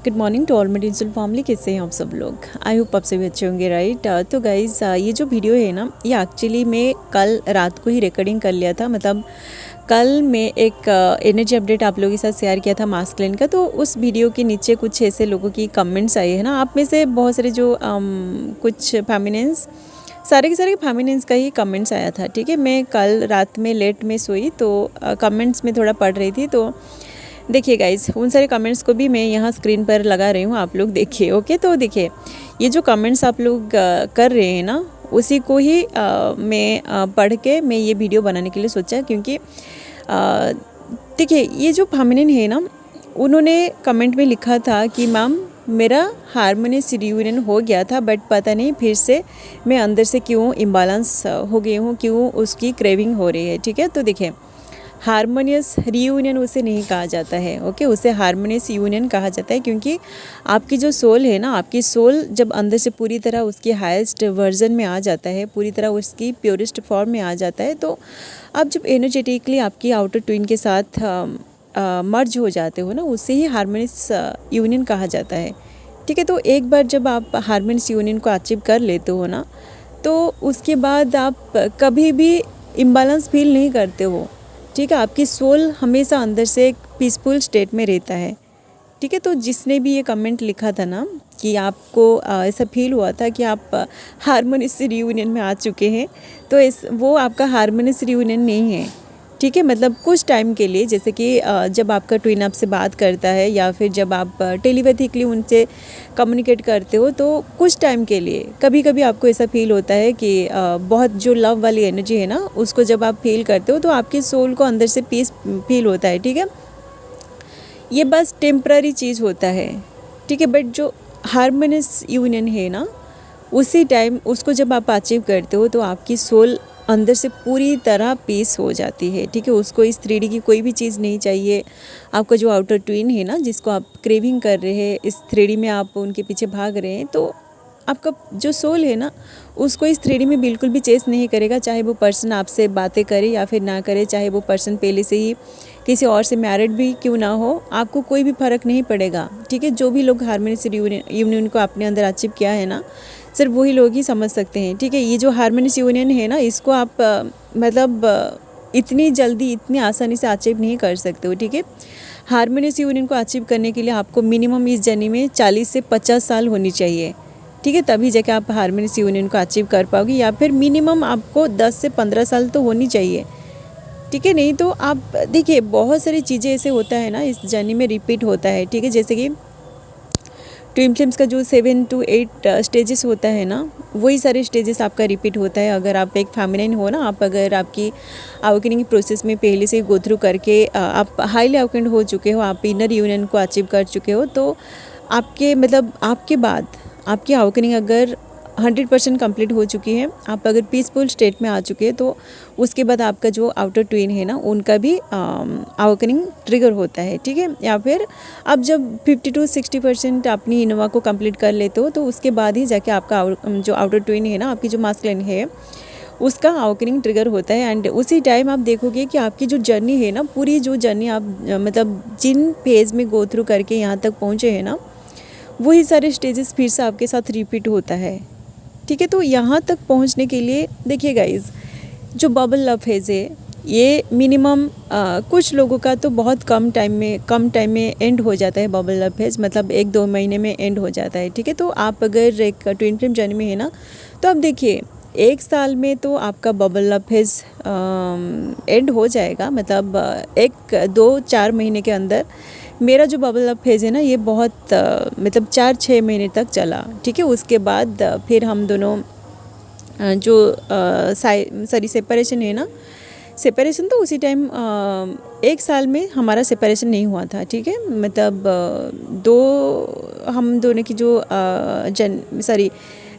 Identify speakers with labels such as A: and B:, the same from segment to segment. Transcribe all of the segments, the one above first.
A: Good morning to all my digital family. कैसे हैं आप सब लोग? आई होप आप सभी अच्छे होंगे, राइट। तो गाइज़ ये जो वीडियो है ना, ये एक्चुअली मैं कल रात को ही रिकॉर्डिंग कर लिया था। मतलब कल मैं एक एनर्जी अपडेट आप लोगों के साथ शेयर किया था मास्कुलिन का। तो उस वीडियो के नीचे कुछ ऐसे लोगों की कमेंट्स आई है ना, आप में से बहुत सारे जो कुछ फेमिनिन्स, सारे के सारे फेमिनिन्स का ही कमेंट्स आया था। ठीक है, मैं कल रात में लेट में सोई तो कमेंट्स में थोड़ा पढ़ रही थी। तो देखिए गाइज़, उन सारे कमेंट्स को भी मैं यहाँ स्क्रीन पर लगा रही हूँ, आप लोग देखिए। ओके, तो देखिए ये जो कमेंट्स आप लोग कर रहे हैं ना, उसी को ही मैं पढ़ के मैं ये वीडियो बनाने के लिए सोचा। क्योंकि देखिए ये जो फेमिनिन है ना, उन्होंने कमेंट में लिखा था कि मैम मेरा हार्मोनियस रियूनियन हो गया था, बट पता नहीं फिर से मैं अंदर से क्यों इम्बैलेंस हो गई हूँ, क्यों उसकी क्रेविंग हो रही है। ठीक है, तो देखिए हार्मोनियस रीयूनियन उसे नहीं कहा जाता है। ओके, उसे हार्मोनियस यूनियन कहा जाता है। क्योंकि आपकी जो सोल है ना, आपकी सोल जब अंदर से पूरी तरह उसकी हाईएस्ट वर्जन में आ जाता है, पूरी तरह उसकी प्योरेस्ट फॉर्म में आ जाता है, तो आप जब एनर्जेटिकली आपकी आउटर ट्विन के साथ मर्ज हो जाते हो ना, उसे ही हार्मोनियस यूनियन कहा जाता है। ठीक है, तो एक बार जब आप हार्मोनियस यूनियन को अचीव कर लेते हो ना, तो उसके बाद आप कभी भी इम्बैलेंस फील नहीं करते हो। ठीक है, आपकी सोल हमेशा अंदर से एक पीसफुल स्टेट में रहता है। ठीक है, तो जिसने भी ये कमेंट लिखा था ना कि आपको ऐसा फील हुआ था कि आप हार्मोनियस रियूनियन में आ चुके हैं, तो वो आपका हार्मोनियस रियूनियन नहीं है। ठीक है, मतलब कुछ टाइम के लिए, जैसे कि जब आपका ट्विन आपसे बात करता है या फिर जब आप टेलीपैथिकली उनसे कम्युनिकेट करते हो, तो कुछ टाइम के लिए कभी कभी आपको ऐसा फील होता है कि बहुत जो लव वाली एनर्जी है ना, उसको जब आप फील करते हो तो आपकी सोल को अंदर से पीस फील होता है। ठीक है, ये बस टेम्पररी चीज़ होता है। ठीक है, बट जो हार्मोनियस यूनियन है ना, उसी टाइम उसको जब आप अचीव करते हो तो आपकी सोल अंदर से पूरी तरह पीस हो जाती है। ठीक है, उसको इस 3D की कोई भी चीज़ नहीं चाहिए। आपका जो आउटर ट्विन है ना, जिसको आप क्रेविंग कर रहे हैं, इस 3D में आप उनके पीछे भाग रहे हैं, तो आपका जो सोल है ना, उसको इस 3D में बिल्कुल भी चेस नहीं करेगा। चाहे वो पर्सन आपसे बातें करे या फिर ना करे, चाहे वो पर्सन पहले से ही किसी और से मैरिड भी क्यों ना हो, आपको कोई भी फ़र्क नहीं पड़ेगा। ठीक है, जो भी लोग हार्मोनियस यूनियन को अपने अंदर अचीव किया है ना, सिर्फ वही लोग ही समझ सकते हैं। ठीक है, ये जो हार्मोनियस यूनियन है ना, इसको आप इतनी जल्दी इतनी आसानी से अचीव नहीं कर सकते हो। ठीक है, हार्मोनियस यूनियन को अचीव करने के लिए आपको मिनिमम इस जर्नी में 40 से 50 साल होनी चाहिए। ठीक है, तभी जाके आप हार्मोनियस यूनियन को अचीव कर पाओगे, या फिर मिनिमम आपको 10 से 15 साल तो होनी चाहिए। ठीक है, नहीं तो आप देखिए बहुत सारी चीज़ें ऐसे होता है ना, इस जर्नी में रिपीट होता है। ठीक है, जैसे कि ट्विन फ्लेम्स का जो 7 to 8 स्टेजेस होता है ना, वही सारे स्टेजेस आपका रिपीट होता है। अगर आप एक फेमिनिन हो ना, आप अगर आपकी अवेकनिंग प्रोसेस में पहले से गो थ्रू करके आप हाईली अवेकन्ड हो चुके हो, आप इनर यूनियन को अचीव कर चुके हो, तो आपके मतलब आपके बाद आपकी अवेकनिंग अगर 100% कंप्लीट हो चुकी है, आप अगर पीसफुल स्टेट में आ चुके हैं, तो उसके बाद आपका जो आउटर ट्विन है ना, उनका भी अवेकनिंग ट्रिगर होता है। ठीक है, या फिर आप जब 50 to 60% अपनी इनोवा को कंप्लीट कर लेते हो, तो उसके बाद ही जाके आपका जो आउटर ट्विन है ना, आपकी जो मास्कुलिन है, उसका अवेकनिंग ट्रिगर होता है। एंड उसी टाइम आप देखोगे कि आपकी जो जर्नी है ना, पूरी जो जर्नी आप मतलब जिन फेज़ में गो थ्रू करके यहाँ तक पहुँचे हैं ना, वही सारे स्टेजेस फिर से आपके साथ रिपीट होता है। ठीक है, तो यहाँ तक पहुँचने के लिए देखिए गाइज़, जो बबल लव फेज़ है, ये मिनिमम कुछ लोगों का तो बहुत कम टाइम में एंड हो जाता है। बबल लव फेज़ मतलब 1-2 महीने में एंड हो जाता है। ठीक है, तो आप अगर एक ट्विन फ्लेम जर्नी में है ना, तो आप देखिए 1 साल में तो आपका बबल लव फेज़ एंड हो जाएगा। मतलब 1-2-4 महीने के अंदर मेरा जो बबल अप फेज़ है ना, ये बहुत मतलब 4-6 महीने तक चला। ठीक है, उसके बाद फिर हम दोनों जो सेपरेशन है ना, सेपरेशन तो उसी टाइम 1 साल में हमारा सेपरेशन नहीं हुआ था। ठीक है, मतलब हम दोनों की जो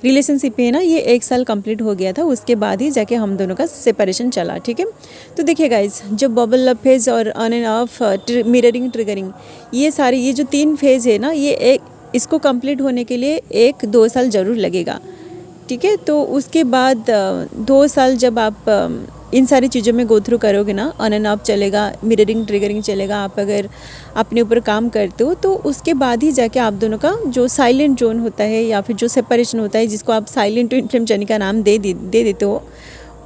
A: रिलेशनशिप है ना, ये 1 साल कंप्लीट हो गया था, उसके बाद ही जाके हम दोनों का सेपरेशन चला। ठीक है, तो देखिए गाइज, जो बबल लव फेज़ और on end of mirroring triggering, ये जो 3 फेज़ है ना, ये इसको कंप्लीट होने के लिए 1-2 साल ज़रूर लगेगा। ठीक है, तो उसके बाद 2 साल जब आप इन सारी चीज़ों में गो थ्रू करोगे ना, ऑन एंड ऑफ चलेगा, मिररिंग ट्रिगरिंग चलेगा, आप अगर अपने ऊपर काम करते हो तो उसके बाद ही जाके आप दोनों का जो साइलेंट जोन होता है या फिर जो सेपरेशन होता है, जिसको आप साइलेंट ट्विन फ्लेम जर्नी का नाम दे देते हो,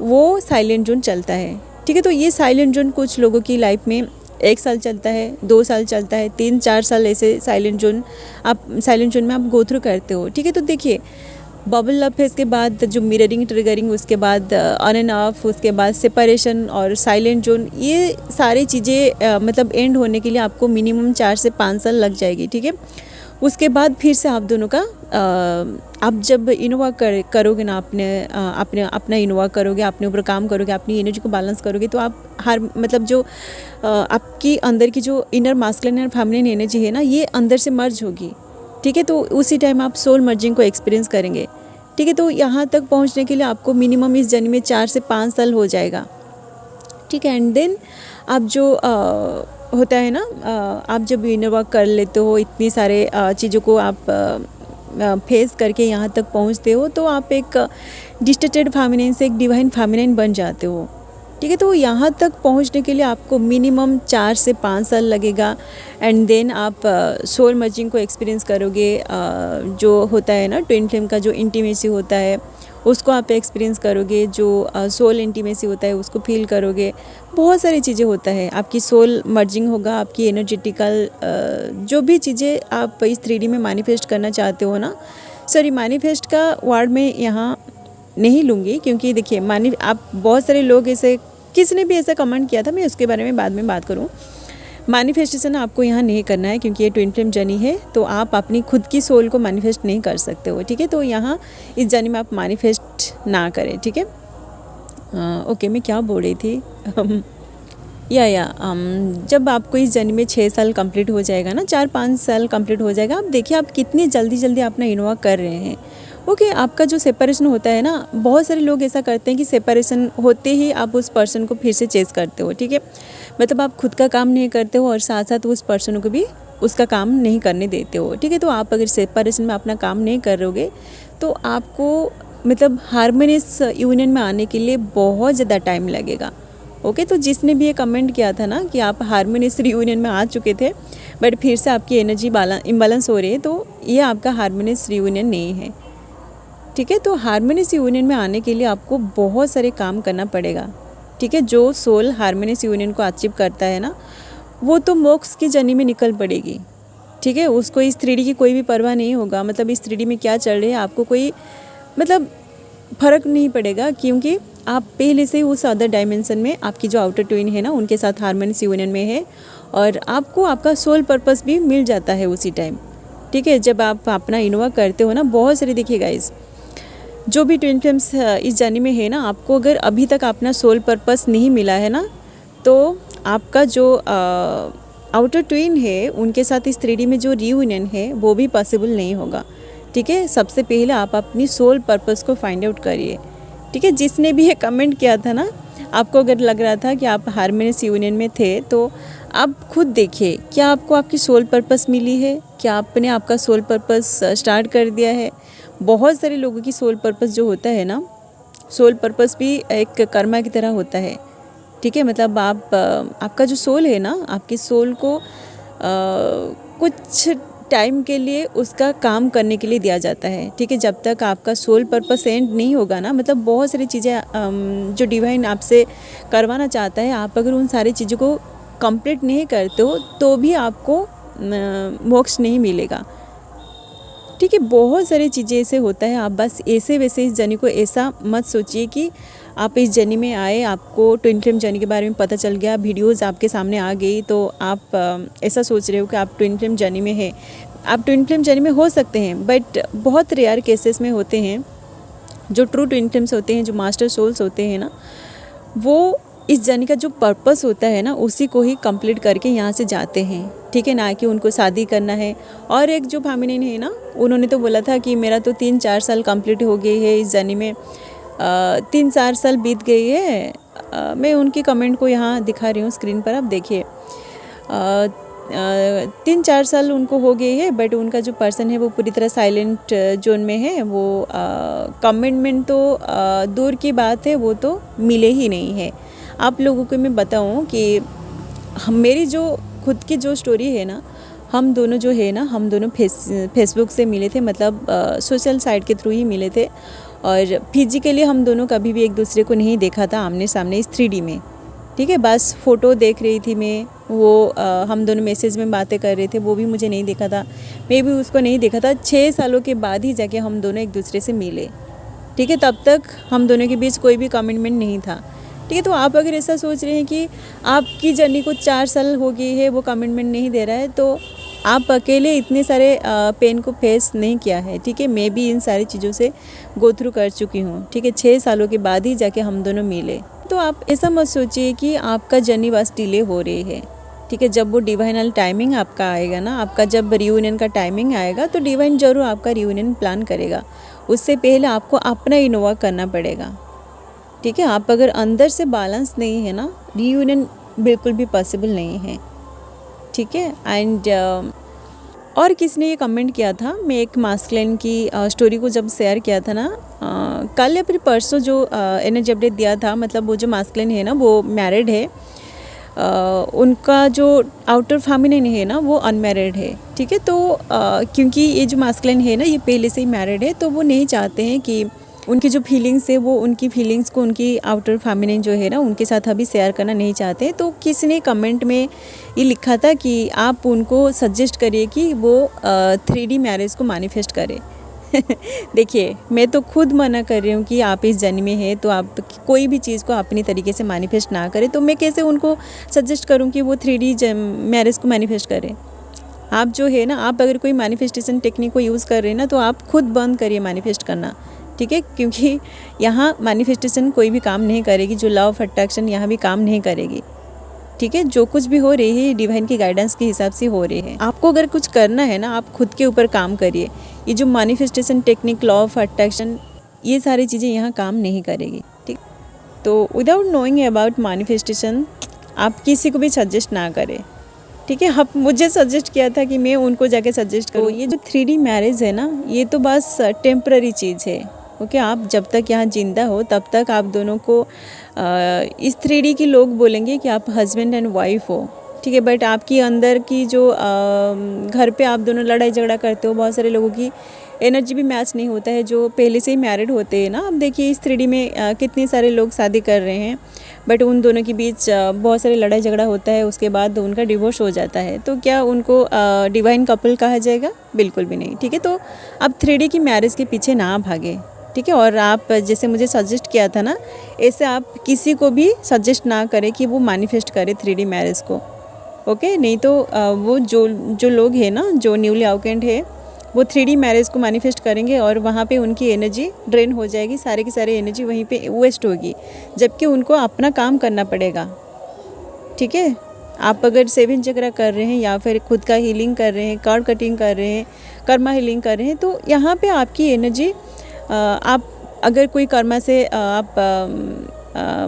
A: वो साइलेंट जोन चलता है। ठीक है, तो ये साइलेंट जोन कुछ लोगों की लाइफ में 1 साल चलता है, 2 साल चलता है, 3-4 साल ऐसे साइलेंट जोन में आप गो थ्रू करते हो। ठीक है, तो देखिए बबल अप फेज के बाद जो मिररिंग ट्रिगरिंग, उसके बाद ऑन एंड ऑफ, उसके बाद सेपरेशन और साइलेंट जोन, ये सारी चीज़ें मतलब एंड होने के लिए आपको मिनिमम 4 से 5 साल लग जाएगी। ठीक है, उसके बाद फिर से आप दोनों का आप जब इनोवा करोगे ना, अपना इनोवा करोगे, अपने ऊपर काम करोगे, अपनी एनर्जी को बैलेंस करोगे, तो आप हर मतलब जो आपकी अंदर की जो इनर मास्कुलिन और फेमिनिन एनर्जी है ना, ये अंदर से मर्ज होगी। ठीक है, तो उसी टाइम आप सोल मर्जिंग को एक्सपीरियंस करेंगे। ठीक है, तो यहाँ तक पहुँचने के लिए आपको मिनिमम इस जर्नी में 4 से 5 साल हो जाएगा। ठीक है, एंड देन आप जो होता है ना, आप जब इनर वर्क कर लेते हो, इतनी सारे चीज़ों को आप फेस करके यहाँ तक पहुँचते हो, तो आप एक डिस्टर्टेड फेमिनिन से एक डिवाइन फेमिनिन बन जाते हो। ठीक है, तो यहाँ तक पहुँचने के लिए आपको मिनिमम 4 से 5 साल लगेगा। एंड देन आप सोल मर्जिंग को एक्सपीरियंस करोगे। जो होता है ना ट्विन फ्लेम का जो इंटीमेसी होता है, उसको आप एक्सपीरियंस करोगे। जो सोल इंटीमेसी होता है उसको फील करोगे। बहुत सारी चीज़ें होता है, आपकी सोल मर्जिंग होगा, आपकी एनर्जेटिकल जो भी चीज़ें आप इस 3D में मैनिफेस्ट करना चाहते हो ना, सॉरी मैनिफेस्ट का वर्ड में यहाँ नहीं लूँगी, क्योंकि देखिए आप बहुत सारे लोग ऐसे, किसी ने भी ऐसा कमेंट किया था, मैं उसके बारे में बाद में बात करूँ। मैनिफेस्टेशन आपको यहाँ नहीं करना है, क्योंकि ये ट्विन फ्लेम जर्नी है, तो आप अपनी खुद की सोल को मैनिफेस्ट नहीं कर सकते हो। ठीक है, तो यहाँ इस जर्नी में आप मैनिफेस्ट ना करें। ठीक है, ओके, मैं क्या बोल रही थी जब आपको इस जर्नी में 6 साल कंप्लीट हो जाएगा ना, 4-5 साल कंप्लीट हो जाएगा, आप देखिए आप कितनी जल्दी अपना इन्वॉल्व कर रहे हैं। ओके, आपका जो सेपरेशन होता है ना, बहुत सारे लोग ऐसा करते हैं कि सेपरेशन होते ही आप उस पर्सन को फिर से चेस करते हो। ठीक है, मतलब आप खुद का काम नहीं करते हो और साथ साथ उस पर्सन को भी उसका काम नहीं करने देते हो। ठीक है, तो आप अगर सेपरेशन में अपना काम नहीं करोगे तो आपको मतलब हार्मोनियस यूनियन में आने के लिए बहुत ज़्यादा टाइम लगेगा। ओके, तो जिसने भी ये कमेंट किया था ना कि आप हार्मोनियस यूनियन में आ चुके थे बट फिर से आपकी एनर्जी इम्बैलेंस हो रही है, तो ये आपका हार्मोनियस यूनियन नहीं है। ठीक है, तो हार्मोनियस यूनियन में आने के लिए आपको बहुत सारे काम करना पड़ेगा। ठीक है, जो सोल हार्मोनियस यूनियन को अचीव करता है ना, वो तो मोक्ष की जर्नी में निकल पड़ेगी। ठीक है, उसको इस 3D की कोई भी परवाह नहीं होगा, मतलब इस 3D में क्या चल रही है आपको कोई मतलब फ़र्क नहीं पड़ेगा, क्योंकि आप पहले से उस अदर डायमेंशन में आपकी जो आउटर ट्विन है ना, उनके साथ हार्मोनियस यूनियन में है और आपको आपका सोल पर्पस भी मिल जाता है उसी टाइम। ठीक है, जब आप अपना इनोवा करते हो ना, बहुत सारे देखिए गाइस, जो भी ट्विन फ्लेम्स इस जर्नी में है ना, आपको अगर अभी तक अपना सोल पर्पस नहीं मिला है ना, तो आपका जो आउटर ट्विन है उनके साथ इस 3D में जो रियूनियन है वो भी पॉसिबल नहीं होगा। ठीक है, सबसे पहले आप अपनी सोल पर्पस को फाइंड आउट करिए। ठीक है, जिसने भी ये कमेंट किया था ना, आपको अगर लग रहा था कि आप हार्मोनियस यूनियन में थे, तो आप खुद देखिए क्या आपको आपकी सोल पर्पस मिली है, क्या आपने आपका सोल पर्पस स्टार्ट कर दिया है। बहुत सारे लोगों की सोल पर्पस जो होता है ना, सोल पर्पस भी एक कर्मा की तरह होता है। ठीक है, मतलब आपका जो सोल है ना, आपकी सोल को कुछ टाइम के लिए उसका काम करने के लिए दिया जाता है। ठीक है, जब तक आपका सोल पर्पस एंड नहीं होगा ना, मतलब बहुत सारी चीज़ें जो डिवाइन आपसे करवाना चाहता है, आप अगर उन सारी चीज़ों को कंप्लीट नहीं करते हो तो भी आपको मोक्ष नहीं मिलेगा। ठीक है, बहुत सारी चीज़ें ऐसे होता है, आप बस ऐसे वैसे इस जर्नी को ऐसा मत सोचिए कि आप इस जर्नी में आए, आपको ट्विन फ्लेम जर्नी के बारे में पता चल गया, वीडियोस आपके सामने आ गई, तो आप ऐसा सोच रहे हो कि आप ट्विन फ्लेम जर्नी में है। आप ट्विन फ्लेम जर्नी में हो सकते हैं, बट बहुत रेयर केसेस में होते हैं जो ट्रू ट्विन फ्लेम्स होते हैं, जो मास्टर सोल्स होते हैं ना, वो इस जर्नी का जो पर्पस होता है ना, उसी को ही कंप्लीट करके यहाँ से जाते हैं। ठीक है, ना कि उनको शादी करना है। और एक जो फेमिनिन है ना, उन्होंने तो बोला था कि मेरा तो 3-4 साल कंप्लीट हो गई है इस जर्नी में, 3-4 साल बीत गई है। मैं उनकी कमेंट को यहाँ दिखा रही हूँ स्क्रीन पर, आप देखिए। 3-4 साल उनको हो गए हैं, बट उनका जो पर्सन है वो पूरी तरह साइलेंट जोन में है। वो कमिटमेंट तो दूर की बात है, वो तो मिले ही नहीं है। आप लोगों को मैं बताऊं कि मेरी जो खुद की जो स्टोरी है ना, हम दोनों जो है ना, हम दोनों फेसबुक से मिले थे, मतलब सोशल साइट के थ्रू ही मिले थे। और फिजिकली हम दोनों कभी भी एक दूसरे को नहीं देखा था आमने सामने इस 3D में, ठीक है। बस फ़ोटो देख रही थी मैं, वो हम दोनों मैसेज में बातें कर रहे थे, वो भी मुझे नहीं देखा था, मैं भी उसको नहीं देखा था। 6 सालों के बाद ही जाके हम दोनों एक दूसरे से मिले, ठीक है। तब तक हम दोनों के बीच कोई भी कमिटमेंट नहीं था, ठीक है। तो आप अगर ऐसा सोच रहे हैं कि आपकी जर्नी को 4 साल हो गई है, वो कमिटमेंट नहीं दे रहा है, तो आप अकेले इतने सारे पेन को फेस नहीं किया है, ठीक है। मैं भी इन सारी चीज़ों से गो थ्रू कर चुकी हूँ, ठीक है। 6 सालों के बाद ही जाके हम दोनों मिले। तो आप ऐसा मत सोचिए कि आपका जर्नी बस डिले हो रही है, ठीक है। जब वो डिवाइनल टाइमिंग आपका आएगा ना, आपका जब रियूनियन का टाइमिंग आएगा, तो डिवाइन ज़रूर आपका रियूनियन प्लान करेगा। उससे पहले आपको अपना इनोवा करना पड़ेगा, ठीक है। आप अगर अंदर से बैलेंस नहीं है ना, रियूनियन बिल्कुल भी पॉसिबल नहीं है, ठीक है। एंड और किसने ये कमेंट किया था, मैं एक मास्कुलिन की स्टोरी को जब शेयर किया था ना, कल या फिर परसों जो एनर्जी अपडेट दिया था, मतलब वो जो मास्कुलिन है ना वो मैरिड है, उनका जो आउटर फेमिनिन है ना वो अनमैरिड है, ठीक है। तो क्योंकि ये जो मास्कुलिन है ना ये पहले से ही मैरिड है, तो वो नहीं चाहते हैं कि उनकी जो फीलिंग्स है वो उनकी फीलिंग्स को उनकी आउटर फेमिनिन जो है ना उनके साथ अभी शेयर करना नहीं चाहते। तो किसी ने कमेंट में ये लिखा था कि आप उनको सजेस्ट करिए कि वो 3D मैरिज को मैनिफेस्ट करें। देखिए, मैं तो खुद मना कर रही हूँ कि आप इस जर्नी में है तो आप कोई भी चीज़ को अपनी तरीके से मैनिफेस्ट ना करें, तो मैं कैसे उनको सजेस्ट करूँ कि वो 3D मैरिज को मैनिफेस्ट करें। आप जो है ना, आप अगर कोई मैनिफेस्टेशन टेक्निक को यूज़ कर रहे हैं ना, तो आप खुद बंद करिए मैनिफेस्ट करना, ठीक है। क्योंकि यहाँ मैनिफेस्टेशन कोई भी काम नहीं करेगी, जो लॉ ऑफ अट्रैक्शन यहाँ भी काम नहीं करेगी, ठीक है। जो कुछ भी हो रही है डिवाइन की गाइडेंस के हिसाब से हो रही है। आपको अगर कुछ करना है ना, आप खुद के ऊपर काम करिए। ये जो manifestation technique, law of attraction, ये सारी चीज़ें यहाँ काम नहीं करेगी, ठीक। तो विदाउट नोइंग अबाउट मैनिफेस्टेशन आप किसी को भी सजेस्ट ना करें, ठीक है। आप मुझे सजेस्ट किया था कि मैं उनको जाके सजेस्ट करूँ। ये जो 3D मैरिज है ना, ये तो बस टेम्पररी चीज़ है, ओके। आप जब तक यहाँ जिंदा हो तब तक आप दोनों को इस 3D की लोग बोलेंगे कि आप हस्बैंड एंड वाइफ हो, ठीक है। बट आपकी अंदर की जो घर पे आप दोनों लड़ाई झगड़ा करते हो, बहुत सारे लोगों की एनर्जी भी मैच नहीं होता है जो पहले से ही मैरिड होते हैं ना। अब देखिए इस 3D में कितने सारे लोग शादी कर रहे हैं, बट उन दोनों के बीच बहुत सारे लड़ाई झगड़ा होता है, उसके बाद उनका डिवोर्स हो जाता है। तो क्या उनको डिवाइन कपल कहा जाएगा? बिल्कुल भी नहीं, ठीक है। तो अब 3D की मैरिज के पीछे ना भागे, ठीक है। और आप जैसे मुझे सजेस्ट किया था ना, ऐसे आप किसी को भी सजेस्ट ना करें कि वो मैनिफेस्ट करे 3D मैरिज को, ओके। नहीं तो वो जो लोग हैं ना, जो न्यूली अवेकेंड है, वो 3D मैरिज को मैनिफेस्ट करेंगे और वहाँ पे उनकी एनर्जी ड्रेन हो जाएगी, सारे की सारी एनर्जी वहीं पे वेस्ट होगी, जबकि उनको अपना काम करना पड़ेगा, ठीक है। आप अगर 7 चक्र कर रहे हैं या फिर खुद का हीलिंग कर रहे हैं, कार्ड कटिंग कर रहे हैं, कर्मा हीलिंग कर रहे हैं, तो यहाँ पे आपकी एनर्जी, आप अगर कोई कर्मा से आप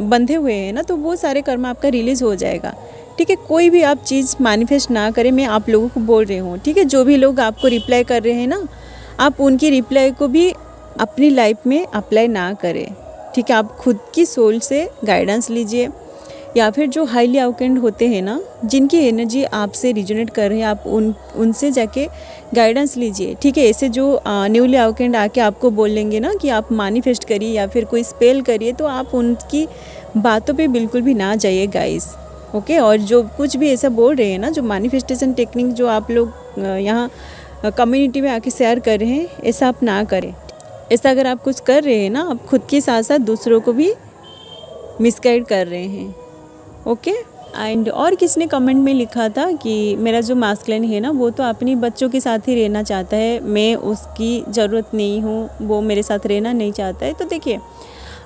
A: बंधे हुए हैं ना, तो वो सारे कर्मा आपका रिलीज़ हो जाएगा, ठीक है। कोई भी आप चीज़ मैनिफेस्ट ना करें, मैं आप लोगों को बोल रही हूँ, ठीक है। जो भी लोग आपको रिप्लाई कर रहे हैं ना, आप उनकी रिप्लाई को भी अपनी लाइफ में अप्लाई ना करें, ठीक है। आप खुद की सोल से गाइडेंस लीजिए, या फिर जो हाईली अवेकेंड होते हैं ना, जिनकी एनर्जी आपसे रिजोनेट कर रही है, आप उनसे जाके गाइडेंस लीजिए, ठीक है। ऐसे जो न्यूली अवेकेंड आके आपको बोल लेंगे ना कि आप मैनिफेस्ट करिए या फिर कोई स्पेल करिए, तो आप उनकी बातों पे बिल्कुल भी ना जाइए गाइस, ओके। और जो कुछ भी ऐसा बोल रहे हैं ना, जो मैनिफेस्टेशन टेक्निक जो आप लोग यहाँ कम्युनिटी में आके शेयर कर रहे हैं, ऐसा आप ना करें। ऐसा अगर आप कुछ कर रहे हैं ना, आप खुद के साथ साथ दूसरों को भी मिसगाइड कर रहे हैं, ओके। एंड और किसने कमेंट में लिखा था कि मेरा जो मास्कुलिन है ना, वो तो अपनी बच्चों के साथ ही रहना चाहता है, मैं उसकी ज़रूरत नहीं हूँ, वो मेरे साथ रहना नहीं चाहता है। तो देखिए,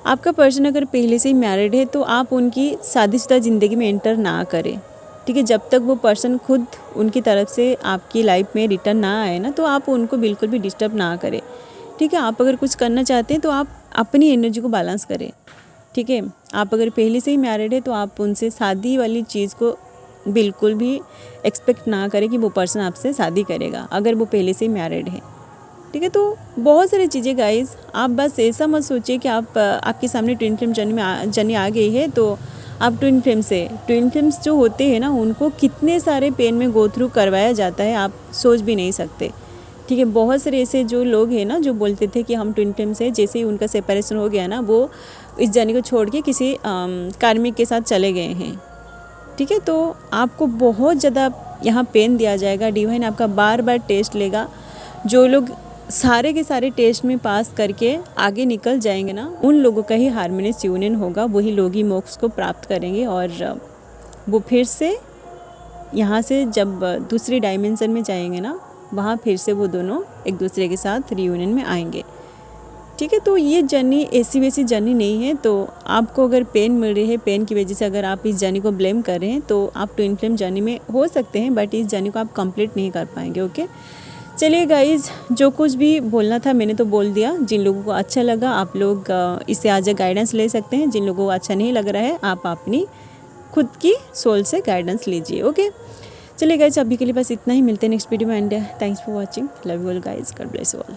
A: आपका पर्सन अगर पहले से ही मैरिड है तो आप उनकी शादीशुदा ज़िंदगी में एंटर ना करें, ठीक है। जब तक वो पर्सन खुद उनकी तरफ से आपकी लाइफ में रिटर्न ना आए ना, तो आप उनको बिल्कुल भी डिस्टर्ब ना करें, ठीक है। आप अगर कुछ करना चाहते हैं तो आप अपनी एनर्जी को बैलेंस करें, ठीक है। आप अगर पहले से ही मैरिड है तो आप उनसे शादी वाली चीज़ को बिल्कुल भी एक्सपेक्ट ना करें कि वो पर्सन आपसे शादी करेगा अगर वो पहले से मैरिड है। ठीक है, तो बहुत सारी चीज़ें गाइस, आप बस ऐसा मत सोचिए कि आपके सामने ट्विन फ्लेम जर्नी आ गई है तो आप ट्विन फ्लेम्स जो होते हैं ना, उनको कितने सारे पेन में गो थ्रू करवाया जाता है आप सोच भी नहीं सकते। ठीक है, बहुत सारे ऐसे जो लोग हैं ना जो बोलते थे कि हम ट्विन फ्लेम्स हैं, जैसे ही उनका सेपरेशन हो गया ना, वो इस जर्नी को छोड़ के किसी कार्मिक के साथ चले गए हैं। ठीक है, तो आपको बहुत ज़्यादा यहाँ पेन दिया जाएगा, डिवाइन आपका बार बार टेस्ट लेगा। जो लोग सारे के सारे टेस्ट में पास करके आगे निकल जाएंगे ना, उन लोगों का ही हार्मोनियस यूनियन होगा, वही लोग ही मोक्ष को प्राप्त करेंगे और वो फिर से यहाँ से जब दूसरी डायमेंशन में जाएंगे ना, वहाँ फिर से वो दोनों एक दूसरे के साथ रियूनियन में आएंगे। ठीक है, तो ये जर्नी ऐसी वैसी जर्नी नहीं है। तो आपको अगर पेन मिल रही है, पेन की वजह से अगर आप इस जर्नी को ब्लेम कर रहे हैं, तो आप ट्विन फ्लेम जर्नी में हो सकते हैं, बट इस जर्नी को आप कंप्लीट नहीं कर पाएंगे। ओके, चलिए गाइज, जो कुछ भी बोलना था मैंने तो बोल दिया। जिन लोगों को अच्छा लगा आप लोग इससे आज गाइडेंस ले सकते हैं, जिन लोगों को अच्छा नहीं लग रहा है आप अपनी खुद की सोल से गाइडेंस लीजिए। ओके, चलिए गाइज, अभी के लिए बस इतना ही, मिलते हैं नेक्स्ट वीडियो में and thanks for watching, love you all guys, God bless you all.